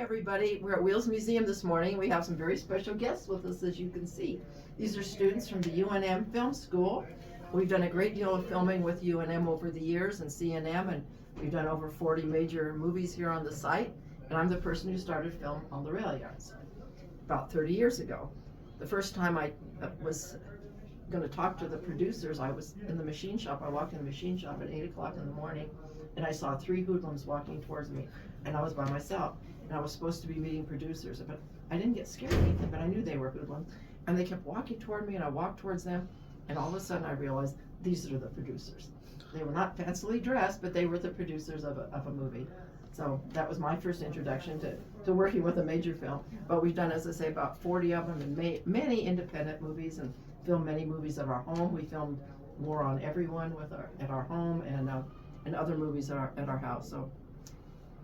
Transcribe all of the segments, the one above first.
everybody. We're at Wheels Museum this morning. We have some very special guests with us, as you can see. These are students from the UNM Film School. We've done a great deal of filming with UNM over the years and CNM, and we've done over 40 major movies here on the site. And I'm the person who started film on the rail yards about 30 years ago. The first time I was going to talk to the producers, I was in the machine shop. I walked in the machine shop at 8 o'clock in the morning, and I saw 3 hoodlums walking towards me, and I was by myself. And I was supposed to be meeting producers, but I didn't get scared or anything, but I knew they were hoodlums. And they kept walking toward me, and I walked towards them, and all of a sudden I realized these are the producers. They were not fancily dressed, but they were the producers of a movie. So that was my first introduction to working with a major film. But we've done, as I say, about 40 of them, and many independent movies, and filmed many movies at our home. We filmed War on Everyone at our home, and other movies at our house. So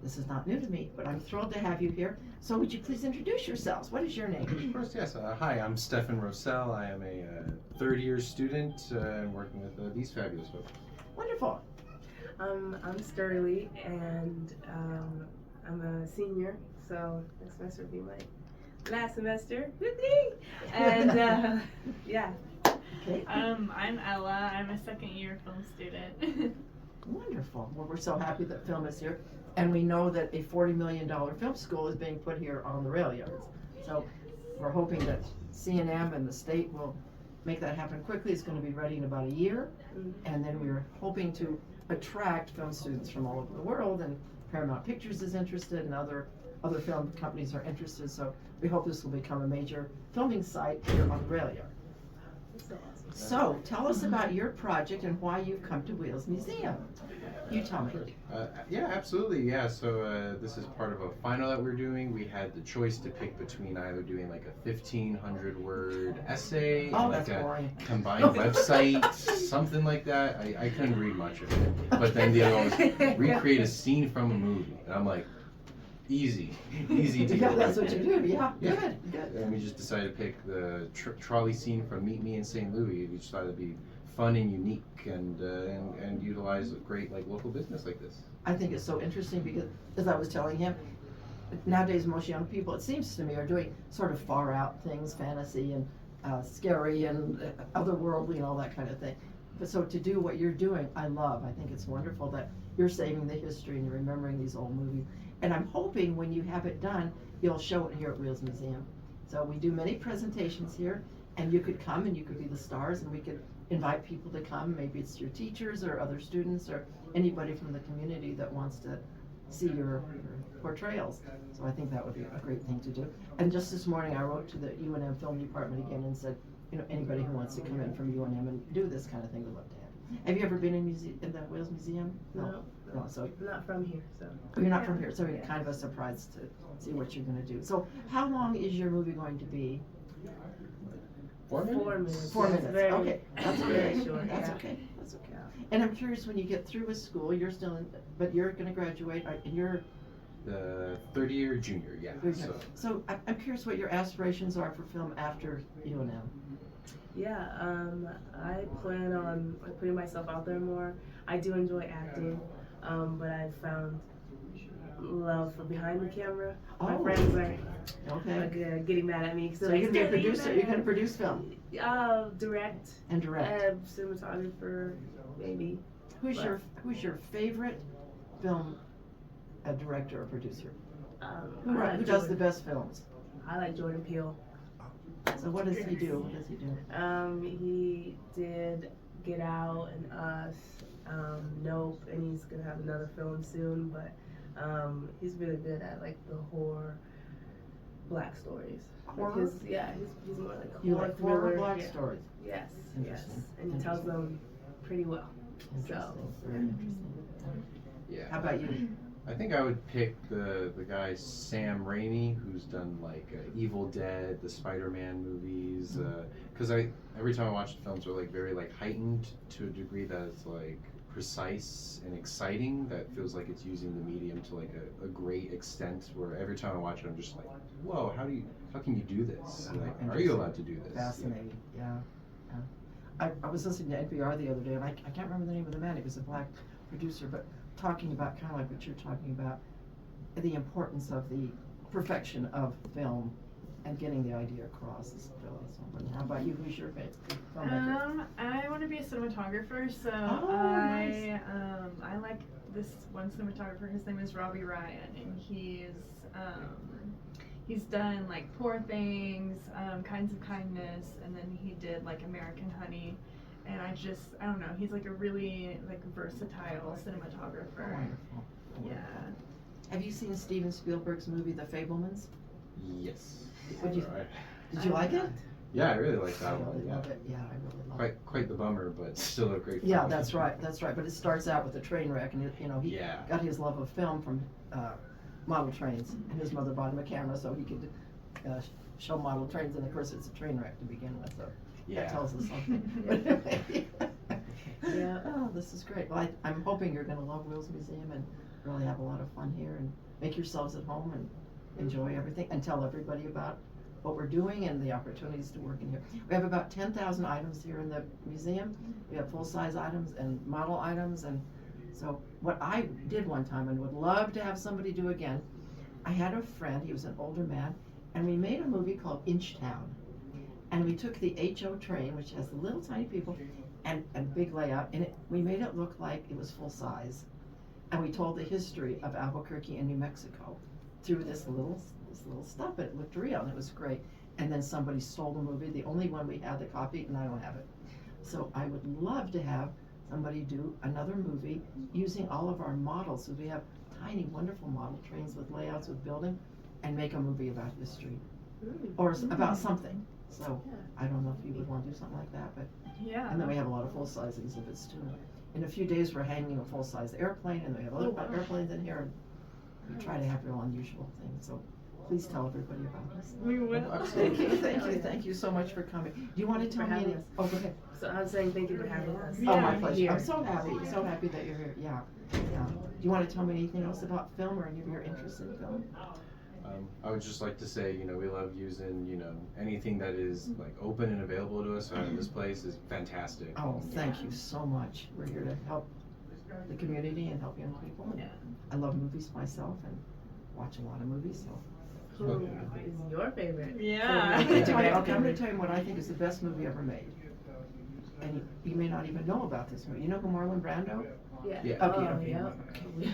this is not new to me, but I'm thrilled to have you here. So would you please introduce yourselves? What is your name? Of course, yes. Hi, I'm Stefan Rossell. I am a third-year student and working with these fabulous folks. Wonderful. I'm Sterlie, and I'm a senior, so next semester will be my last semester. And yeah. Okay. I'm Ella. I'm a second-year film student. Wonderful. Well, we're so happy that film is here. And we know that a $40 million film school is being put here on the rail yards. So we're hoping that CNM and the state will make that happen quickly. It's going to be ready in about a year. And then we're hoping to attract film students from all over the world, and Paramount Pictures is interested, and other film companies are interested. So we hope this will become a major filming site here on the rail yard. So tell us about your project and why you've come to Wheels Museum. You tell me. Yeah, absolutely. Yeah, so this is part of a final that we're doing. We had the choice to pick between either doing like a 1,500-word essay, Oh, and like that's a boring. combined website, something like that. I couldn't read much of it. But then the other one was recreate a scene from a movie. And I'm like, easy to Yeah, get that's right. what you do. Yeah, Yeah. good. And we just decided to pick the trolley scene from Meet Me in St. Louis. We just thought it'd be fun and unique, and utilize a great local business like this. I think it's so interesting because, as I was telling him, nowadays most young people, it seems to me, are doing sort of far out things, fantasy and scary and otherworldly and all that kind of thing. But so to do what you're doing, I love. I think it's wonderful that you're saving the history and you're remembering these old movies. And I'm hoping when you have it done, you'll show it here at Wheels Museum. So we do many presentations here, and you could come and you could be the stars, and we could invite people to come. Maybe it's your teachers or other students or anybody from the community that wants to see your portrayals. So I think that would be a great thing to do. And just this morning I wrote to the UNM Film Department again and said, anybody who wants to come in from UNM and do this kind of thing, we'd love to have. Have you ever been in the Wheels Museum? No. So I'm not from here, so. you're not from here, so it's kind of a surprise to see what you're going to do. So how long is your movie going to be? 4 minutes? 4 minutes. 4 It's minutes. very- Okay, that's very okay. short, That's yeah. okay. That's okay. Yeah. And I'm curious, when you get through with school, you're still in, but you're going to graduate, and you're The third-year junior, yeah. So I'm curious what your aspirations are for film after UNM. Yeah, I plan on putting myself out there more. I do enjoy acting, but I've found love for behind the camera. My Oh. friends are Okay. getting mad at me. So you're going to be a "Sterling, producer. You're going to produce film direct, and direct. cinematographer, maybe. Who's your favorite film director or producer? Who does the best films? I like Jordan Peele. So what does he do? What does he do? He did Get Out and Us, Nope, and he's gonna have another film soon. But he's really good at the horror, black stories. Horror? Because he's more like You horror like horror thriller. black Yeah. stories? Yes, Interesting. and he tells them pretty well. Interesting. Very interesting. Yeah. How about you? I think I would pick the guy Sam Raimi, who's done Evil Dead, the Spider-Man movies. Because every time I watch the films, are very heightened to a degree that it's precise and exciting. That feels like it's using the medium to a great extent. Where every time I watch it, I'm just like, whoa, how can you do this? Are you allowed to do this? Fascinating. Yeah. I was listening to NPR the other day, and I can't remember the name of the man. He was a black producer, but talking about kind of like what you're talking about, the importance of the perfection of film and getting the idea across is really something. How about you? Who's your favorite filmmaker? I want to be a cinematographer, so nice. I like this one cinematographer. His name is Robbie Ryan, and he's done like Poor Things, Kinds of Kindness, and then he did like American Honey. And I don't know, he's like a really like versatile cinematographer. Wonderful. Yeah. Have you seen Steven Spielberg's movie The Fabelmans? Yes. Did you like it? Yeah, I really like I that one. really Yeah. love it. Yeah, I really love it. Quite the bummer, but still a great. Yeah, film. that's right. But it starts out with a train wreck, and he Yeah. got his love of film from model trains, and his mother bought him a camera so he could show model trains, and of course it's a train wreck to begin with, so Yeah. that tells us something. But anyway, Yeah. Oh, this is great. Well, I'm hoping you're going to love Wheels Museum and really have a lot of fun here and make yourselves at home and enjoy everything and tell everybody about what we're doing and the opportunities to work in here. We have about 10,000 items here in the museum. We have full-size items and model items, and so what I did one time and would love to have somebody do again, I had a friend, he was an older man, and we made a movie called Inchtown. And we took the HO train, which has the little tiny people, and big layout, and we made it look like it was full size. And we told the history of Albuquerque and New Mexico through this little stuff, but it looked real and it was great. And then somebody stole the movie, the only one we had the copy, and I don't have it. So I would love to have somebody do another movie using all of our models, because we have tiny, wonderful model trains with layouts with building, and make a movie about history or about something. So I don't know if you would want to do something like that, but Yeah. and then we have a lot of full-size exhibits too. In a few days, we're hanging a full-size airplane, and we have other airplanes in here, and we try to have real unusual things, so please tell everybody about this. We will. Thank you so much for coming. Do you want to tell me any? us. Oh, go ahead. So I was saying thank you for having us. Oh, my Yeah. pleasure. Here. I'm so happy that you're here, yeah. Do you want to tell me anything else about film or any of your interests in film? I would just like to say, we love using, anything that is like open and available to us. This place is fantastic. Oh, thank you so much. We're here to help the community and help young people. Yeah. I love movies myself and watch a lot of movies, so. Who is your favorite? Yeah. I'm gonna tell you what I think is the best movie ever made. And you may not even know about this movie. You know who Marlon Brando? Yeah. Yeah. Okay, Oh, okay. yeah.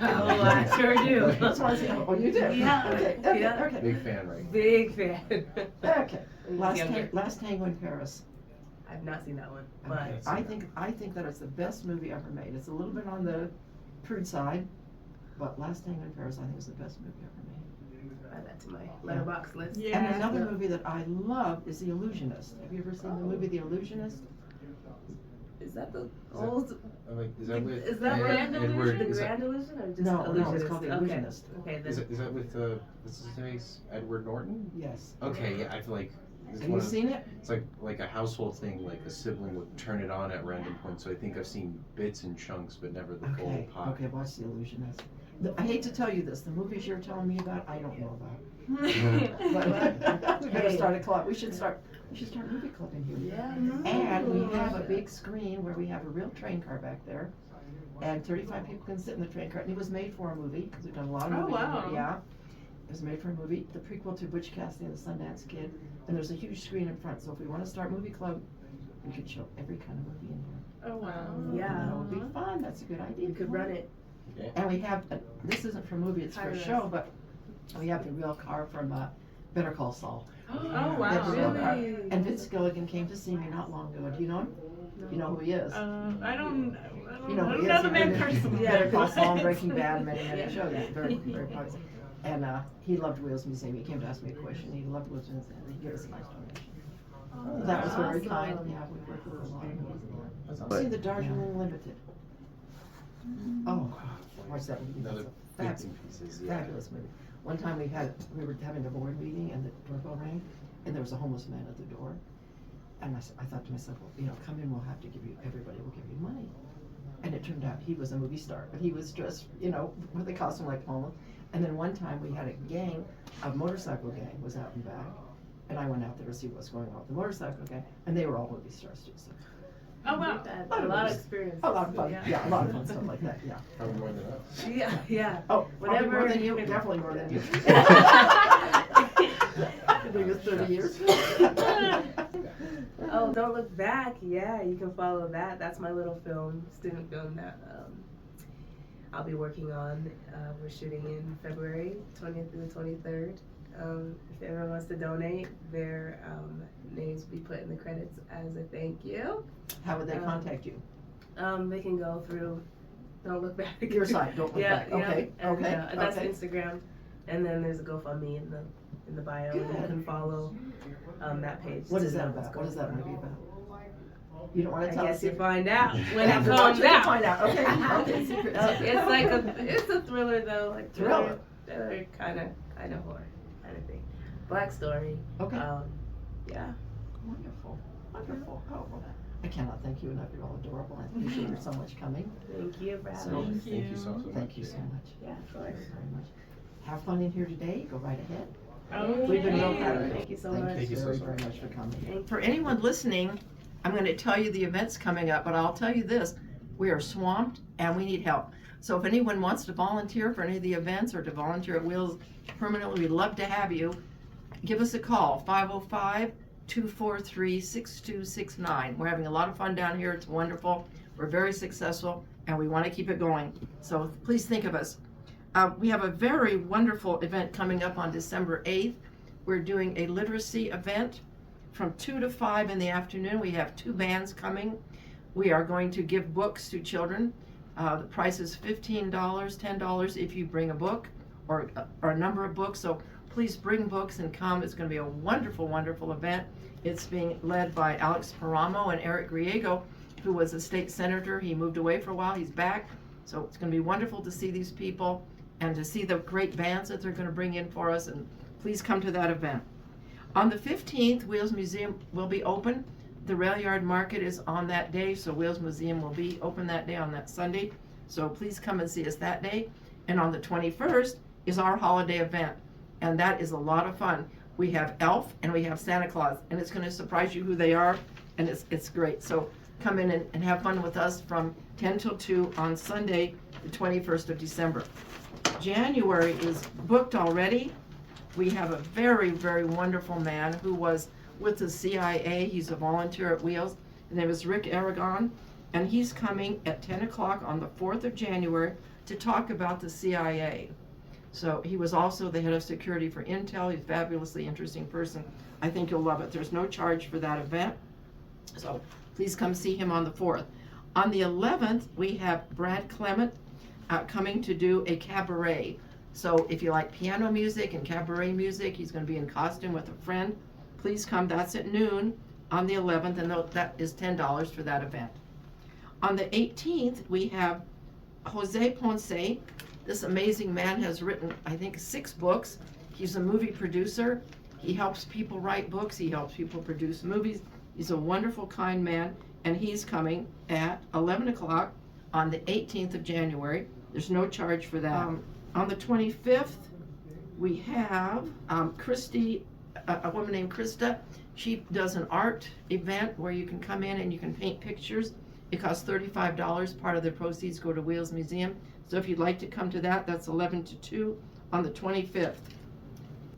Oh, I sure do. That's why I said, oh, you did? Yeah. Okay, Yeah. okay. Big fan, right? Big fan. Okay. Younger. Last Tango in Paris. I've not seen that one, Okay. but I think that it's the best movie ever made. It's a little bit on the prude side, but Last Tango in Paris I think is the best movie ever made. add that to my letterbox list. Yeah. And another movie that I love is The Illusionist. Have you ever seen the movie The Illusionist? Is that the that- old? Is that with Is that Ed- Grand Edward? Illusion? The Is that, Grand Illusion or just No, Illusionist? it's called The Illusionist. Okay, is then. that with what's his face? Edward Norton? Yes. Okay, yeah, I feel like it's Have one you of- seen it? It's like a household thing. Like a sibling would turn it on at random points. So I think I've seen bits and chunks, but never the full Okay, pot. okay, watch The Illusionist. I hate to tell you this, the movies you're telling me about, I don't know about. But we better start a club. We should start movie club in here. Yeah. And we have a big screen where we have a real train car back there. And 35 people can sit in the train car. And it was made for a movie, because we've done a lot of Oh, movies. wow. Yeah. It was made for a movie, the prequel to Butch Cassidy and the Sundance Kid. And there's a huge screen in front, so if we want to start movie club, we could show every kind of movie in here. Oh wow. Yeah. That would be fun, that's a good idea. You could run it. And we have, this isn't for a movie, it's for a show, but we have the real car from Better Call Saul. Oh That's wow. the real car. Really? And Vince Gilligan came to see me not long ago. Do you know him? You know who he is? I don't You know who he know is? the He man did personally. Better Call Saul, but- Breaking Bad, many Yeah. shows. Very, very popular. And he loved Wheels Museum. He came to ask me a question. He loved Wheels Museum. He gave us a nice donation. Oh, That was very awesome. kind. Yeah, we worked with a lot of movies. That's I've seen the Darjeeling Limited. Oh, watch that movie. Another That's a bits and pieces. Yeah. fabulous movie. One time we were having a board meeting and the doorbell rang, and there was a homeless man at the door. And I thought to myself, well, come in, everybody will give you money. And it turned out he was a movie star, but he was dressed, with a costume like homeless. And then one time we had a motorcycle gang was out and back. And I went out there to see what's going on with the motorcycle gang, and they were all movie stars too. So Oh, wow. Had Oh, a lot of nice. experience. A lot of fun, yeah, a lot of fun stuff like that, yeah. Probably more than us. Yeah, yeah. Oh, probably more Whatever- than you, definitely more than you. I think it's 30 years. Oh, Don't Look Back. Yeah, you can follow that. That's my little student film that I'll be working on. We're shooting in February 20th through the 23rd. If anyone wants to donate, their names will be put in the credits as a thank you. How would they contact you? They can go through Don't Look Back. Your site, Don't Look Back, okay, and, okay, and that's okay. Instagram. And then there's a GoFundMe in the bio. And you Good. can follow that page. What to is that know what's about? What is going that on. movie about? You don't wanna I tell us? guess you find out when it After comes watching, you out. find out, okay, okay, secret. It's like it's a thriller though, like Thriller. kind of horror kind of thing. Black story. Okay. Yeah. Wonderful, wonderful. Oh, well, I cannot thank you enough. You're all adorable. I appreciate you so much coming. Thank you for So, having us. Thank you so much. Thank you so much. Yeah, of Thank course. you very much. Have fun in here today. Go right ahead. Okay. We've been real proud of you. Thank you so Thank much. Thank you so very, much. very much for coming. Thank For anyone listening, I'm going to tell you the events coming up, but I'll tell you this. We are swamped and we need help. So if anyone wants to volunteer for any of the events or to volunteer at Wheels permanently, we'd love to have you. Give us a call, 505-243-6269. We're having a lot of fun down here. It's wonderful. We're very successful and we want to keep it going. So please think of us. We have a very wonderful event coming up on December 8th. We're doing a literacy event from 2 to 5 in the afternoon. We have 2 bands coming. We are going to give books to children. The price is $15, $10 if you bring a book or a number of books. So please bring books and come. It's going to be a wonderful, wonderful event. It's being led by Alex Paramo and Eric Griego, who was a state senator. He moved away for a while. He's back. So it's going to be wonderful to see these people and to see the great bands that they're going to bring in for us. And please come to that event. On the 15th, Wheels Museum will be open. The Rail Yard Market is on that day, so Wheels Museum will be open that day on that Sunday. So please come and see us that day. And on the 21st is our holiday event, and that is a lot of fun. We have Elf and we have Santa Claus, and it's going to surprise you who they are, and it's great. So come in and have fun with us from 10 till 2 on Sunday, the 21st of December. January is booked already. We have a very, very wonderful man who was with the CIA. He's a volunteer at Wheels. His name is Rick Aragon, and he's coming at 10 o'clock on the 4th of January to talk about the CIA. So he was also the head of security for Intel. He's a fabulously interesting person. I think you'll love it. There's no charge for that event. So please come see him on the 4th. On the 11th, we have Brad Clement coming to do a cabaret. So if you like piano music and cabaret music, he's going to be in costume with a friend. Please come. That's at noon on the 11th, and that is $10 for that event. On the 18th, we have Jose Ponce. This amazing man has written, I think, 6 books. He's a movie producer. He helps people write books. He helps people produce movies. He's a wonderful, kind man, and he's coming at 11 o'clock on the 18th of January. There's no charge for that. On the 25th, we have Christy, a woman named Krista. She does an art event where you can come in and you can paint pictures. It costs $35. Part of the proceeds go to Wheels Museum. So if you'd like to come to that, that's 11 to 2 on the 25th.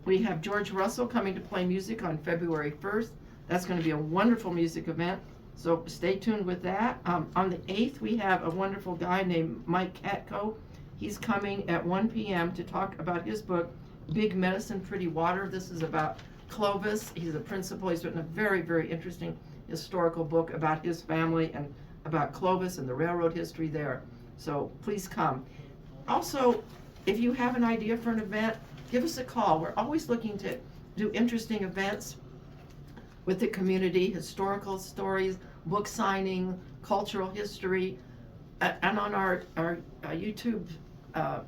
We have George Russell coming to play music on February 1st. That's going to be a wonderful music event. So stay tuned with that. On the 8th, we have a wonderful guy named Mike Katko. He's coming at 1 p.m. to talk about his book, Big Medicine, Pretty Water. This is about Clovis. He's a principal. He's written a very, very interesting historical book about his family and about Clovis and the railroad history there. So please come. Also, if you have an idea for an event, give us a call. We're always looking to do interesting events with the community, historical stories, book signing, cultural history. And on our YouTube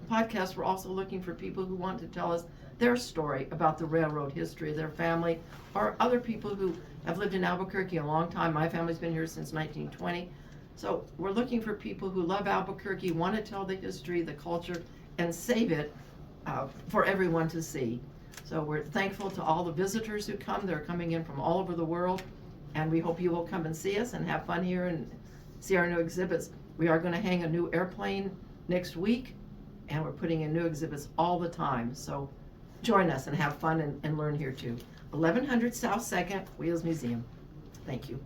podcast, we're also looking for people who want to tell us their story about the railroad history of their family, or other people who have lived in Albuquerque a long time. My family's been here since 1920. So we're looking for people who love Albuquerque, want to tell the history, the culture, and save it for everyone to see. So we're thankful to all the visitors who come. They're coming in from all over the world, and we hope you will come and see us and have fun here and see our new exhibits. We are going to hang a new airplane next week, and we're putting in new exhibits all the time. So join us and have fun and learn here too. 1100 South 2nd, Wheels Museum. Thank you.